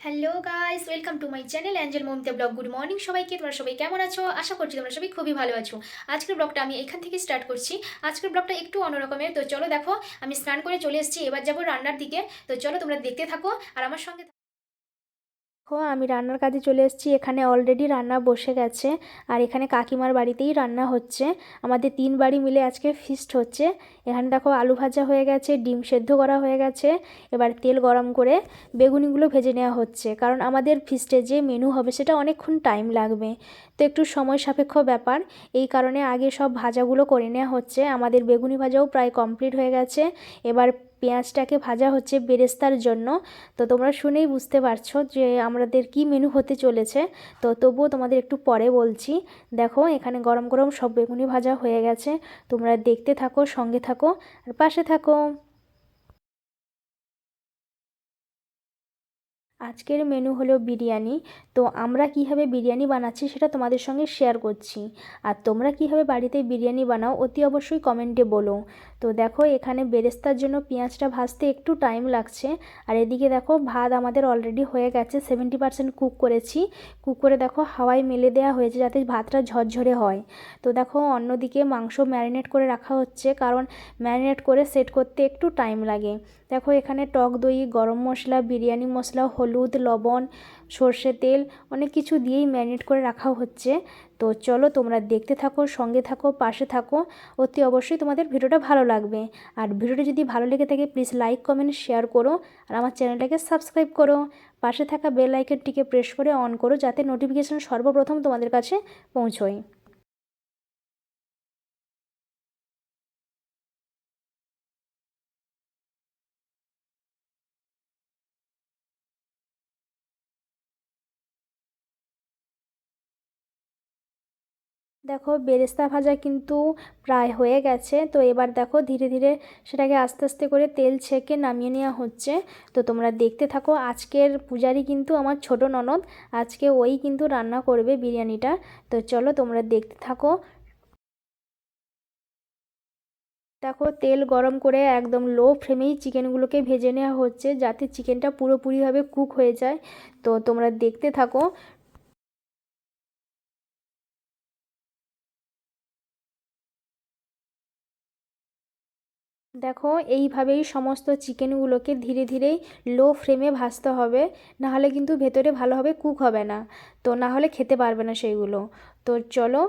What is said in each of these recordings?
Hello guys, welcome to my channel Angel Mamita blog. Good morning সবাইকে। তোমরা সবাই কেমন আছো? আশা করছি তোমরা সবাই খুবই ভালো আছো। আজকের ব্লগটা আমি এখান থেকে স্টার্ট করছি। আজকের ব্লগটা একটু অন্যরকমের। তো চলো দেখো, আমি স্নান করে চলে এসেছি, এবার যাবো রান্নার দিকে। তো চলো তোমরা দেখতে থাকো আর আমার সঙ্গে আমি রান্নার কাজে চলে এসেছি। এখানে অলরেডি রান্না বসে গেছে আর এখানে কাকিমার বাড়িতেই রান্না হচ্ছে। আমাদের 3 বাড়ি মিলে আজকে ফিস্ট হচ্ছে। এখানে দেখো আলু ভাজা হয়ে গেছে, ডিম সেদ্ধ করা হয়ে গেছে। এবার তেল গরম করে বেগুনিগুলো ভেজে নেওয়া হচ্ছে, কারণ আমাদের ফিস্টে যে মেনু হবে সেটা অনেকক্ষণ টাইম লাগবে, তো একটু সময় সাপেক্ষ ব্যাপার। এই কারণে আগে সব ভাজাগুলো করে নেওয়া হচ্ছে। আমাদের বেগুনি ভাজাও প্রায় কমপ্লিট হয়ে গেছে। এবার পেঁয়াজটাকে ভাজা হচ্ছে বেরেস্তার জন্য। তো তোমরা শুনেই বুঝতে পারছো যে আমাদের কি মেনু হতে চলেছে। তো তবুও তোমাদের একটু পরে বলছি। দেখো এখানে গরম গরম সব বেগুনি ভাজা হয়ে গেছে। তোমরা দেখতে থাকো, সঙ্গে থাকো আর পাশে থাকো। আজকের মেনু হলো বিরিয়ানি। তো আমরা কীভাবে বিরিয়ানি বানাচ্ছি সেটা তোমাদের সঙ্গে শেয়ার করছি। আর তোমরা কীভাবে বাড়িতে বিরিয়ানি বানাও অতি অবশ্যই কমেন্টে বলো। তো দেখো এখানে বেরেস্তার জন্য পেঁয়াজটা ভাজতে একটু টাইম লাগছে। আর এদিকে দেখো ভাত আমাদের অলরেডি হয়ে গেছে, 70% কুক করেছি। কুক করে দেখো হাওয়ায় মেলে দেওয়া হয়েছে যাতে ভাতটা ঝরঝরে হয়। তো দেখো অন্যদিকে মাংস ম্যারিনেট করে রাখা হচ্ছে, কারণ ম্যারিনেট করে সেট করতে একটু টাইম লাগে। দেখো এখানে টক দই, গরম মশলা, বিরিয়ানি মশলা, হলুদ, লবণ, সর্ষে তেল অনেক কিছু দিয়েই ম্যারিনেট করে রাখা হচ্ছে। তো চলো তোমরা দেখতে থাকো, সঙ্গে থাকো, পাশে থাকো। অতি অবশ্যই তোমাদের ভিডিওটা ভালো লাগবে। আর ভিডিওটা যদি ভালো লেগে থাকে প্লিজ লাইক, কমেন্ট, শেয়ার করো। আর আমার চ্যানেলটাকে সাবস্ক্রাইব করো। পাশে থাকা বেল আইকনটিকে প্রেস করে অন করো যাতে নোটিফিকেশন সর্বপ্রথম তোমাদের কাছে পৌঁছয়। দেখো বেরেস্তা ভাজা কিন্তু প্রায় হয়ে গেছে। তো এবার দেখো ধীরে ধীরে সেটাকে আস্তে আস্তে করে তেল ছেঁকে নামিয়ে নেওয়া হচ্ছে। তো তোমরা দেখতে থাকো। আজকের পূজারি কিন্তু আমার ছোট ননদ, আজকে ওই কিন্তু রান্না করবে বিরিয়ানিটা। তো চলো তোমরা দেখতে থাকো। দেখো তেল গরম করে একদম লো ফ্লেমেই চিকেনগুলোকে ভেজে নেওয়া হচ্ছে যাতে চিকেনটা পুরোপুরিভাবে কুক হয়ে যায়। তো তোমরা দেখতে থাকো। দেখো এইভাবেই সমস্ত চিকেনগুলোকে ধীরে ধীরে লো ফ্লেমে ভাজতে হবে, নাহলে কিন্তু ভেতরে ভালোভাবে কুক হবে না। তো না হলে খেতে পারবে না সেইগুলো। তো চলো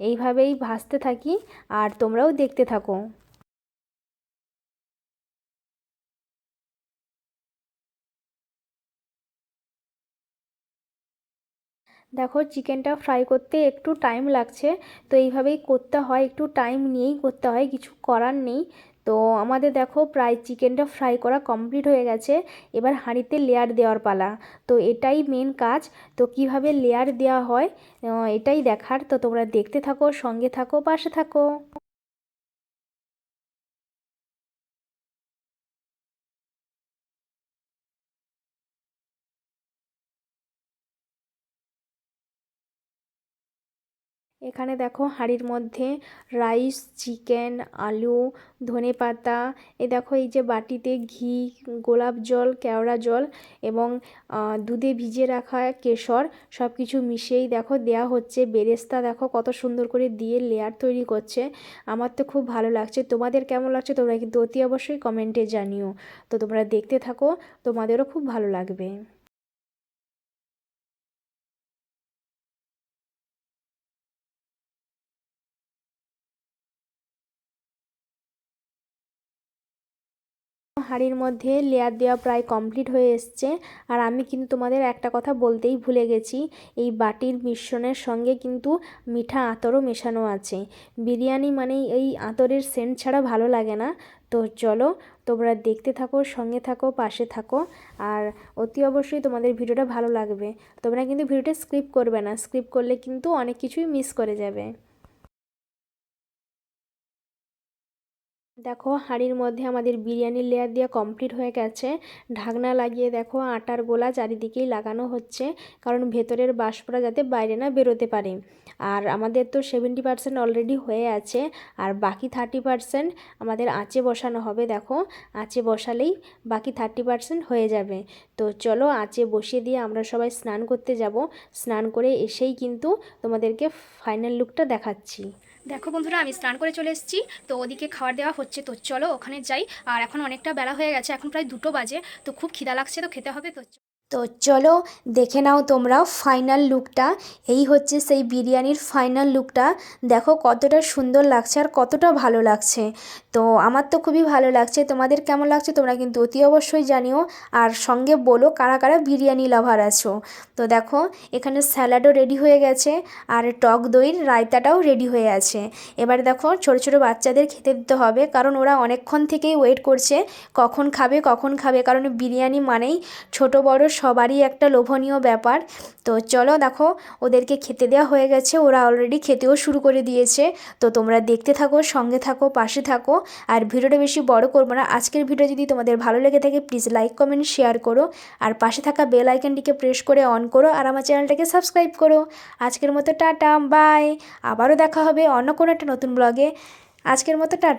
এইভাবেই ভাজতে থাকি আর তোমরাও দেখতে থাকো। দেখো চিকেনটা ফ্রাই করতে একটু টাইম লাগছে। তো এইভাবেই করতে হয়, একটু টাইম নিয়েই করতে হয়, কিছু করার নেই। তো আমাদের দেখো প্রায় চিকেনটা ফ্রাই করা কমপ্লিট হয়ে গেছে। এবার হাঁড়িতে লেয়ার দেওয়ার পালা। তো এটাই মেন কাজ। তো কিভাবে লেয়ার দেওয়া হয় এটাই দেখার। তো তোমরা দেখতে থাকো, সঙ্গে থাকো, পাশে থাকো। এখানে দেখো হাঁড়ির মধ্যে রাইস, চিকেন, আলু, ধনেপাতা, এই দেখো এই যে বাটিতে ঘি, গোলাপ জল, কেওড়া জল এবং দুধে ভিজিয়ে রাখা কেশর সব কিছু মিশিয়েই দেখো দেয়া হচ্ছে। বেরেস্তা দেখো কত সুন্দর করে দিয়ে লেয়ার তৈরি করছে। আমার তো খুব ভালো লাগছে। তোমাদের কেমন লাগছে তোমরা কিন্তু অতি অবশ্যই কমেন্টে জানিও। তো তোমরা দেখতে থাকো, তোমাদেরও খুব ভালো লাগবে। হাঁড়ির মধ্যে লেয়ার দেওয়া প্রায় কমপ্লিট হয়ে এসছে। আর আমি কিন্তু তোমাদের একটা কথা বলতেই ভুলে গেছি, এই বাটির মিশ্রণের সঙ্গে কিন্তু মিঠা আতরও মেশানো আছে। বিরিয়ানি মানেই এই আতরের সেন্ট ছাড়া ভালো লাগে না। তো চলো তোমরা দেখতে থাকো, সঙ্গে থাকো, পাশে থাকো। আর অতি অবশ্যই তোমাদের ভিডিওটা ভালো লাগবে। তোমরা কিন্তু ভিডিওটা স্কিপ করবে না, স্কিপ করলে কিন্তু অনেক কিছুই মিস করে যাবে। দেখো হাঁড়ির মধ্যে আমাদের বিরিয়ানির লেয়ার দেওয়া কমপ্লিট হয়ে গেছে। ঢাকনা লাগিয়ে দেখো আটার গোলা চারিদিকেই লাগানো হচ্ছে, কারণ ভেতরের বাষ্পটা যাতে বাইরে না বেরোতে পারে। আর আমাদের তো 70% অলরেডি হয়ে আছে, আর বাকি 30% আমাদের আঁচে বসানো হবে। দেখো আঁচে বসালেই বাকি 30% হয়ে যাবে। তো চলো আঁচে বসিয়ে দিয়ে আমরা সবাই স্নান করতে যাব। স্নান করে এসেই কিন্তু তোমাদেরকে ফাইনাল লুকটা দেখাচ্ছি। দেখো বন্ধুরা, আমি স্নান করে চলে এসেছি। তো ওদিকে খাবার দেওয়া হচ্ছে, তো চলো ওখানে যাই। আর এখন অনেকটা বেলা হয়ে গেছে, এখন প্রায় 2টো বাজে। তো খুব খিদা লাগছে, তো খেতে হবে। তো চলো দেখে নাও তোমরা ফাইনাল লুকটা। এই হচ্ছে সেই বিরিয়ানির ফাইনাল লুকটা। দেখো কতটা সুন্দর লাগছে আর কতটা ভালো লাগছে। তো আমার তো খুবই ভালো লাগছে, তোমাদের কেমন লাগছে তোমরা কিন্তু অতি অবশ্যই জানিও। আর সঙ্গে বলো কারা কারা বিরিয়ানি লাভার আছো। তো দেখো এখানে স্যালাডও রেডি হয়ে গেছে, আর টক দইয়ের রায়তাটাও রেডি হয়ে আছে। এবার দেখো ছোটো ছোটো বাচ্চাদের খেতে দিতে হবে, কারণ ওরা অনেকক্ষণ থেকেই ওয়েট করছে কখন খাবে কখন খাবে, কারণ বিরিয়ানি মানেই ছোট বড় সবারই একটা লোভনীয় ব্যাপার। তো চলো দেখো ওদেরকে খেতে দেওয়া হয়ে গেছে, ওরা অলরেডি খেতেও শুরু করে দিয়েছে। তো তোমরা দেখতে থাকো, সঙ্গে থাকো, পাশে থাকো। আর ভিডিওটা বেশি বড় করবো না। আজকের ভিডিও যদি তোমাদের ভালো লেগে থাকে প্লিজ লাইক কমেন্ট শেয়ার করো, আর পাশে থাকা বেল আইকনটিকে প্রেস করে অন করো, আর আমার চ্যানেলটাকে সাবস্ক্রাইব করো। আজকের মতো টাটা, বাই। আবারও দেখা হবে অন্য কোনো একটা নতুন ব্লগে। আজকের মতো টাটা।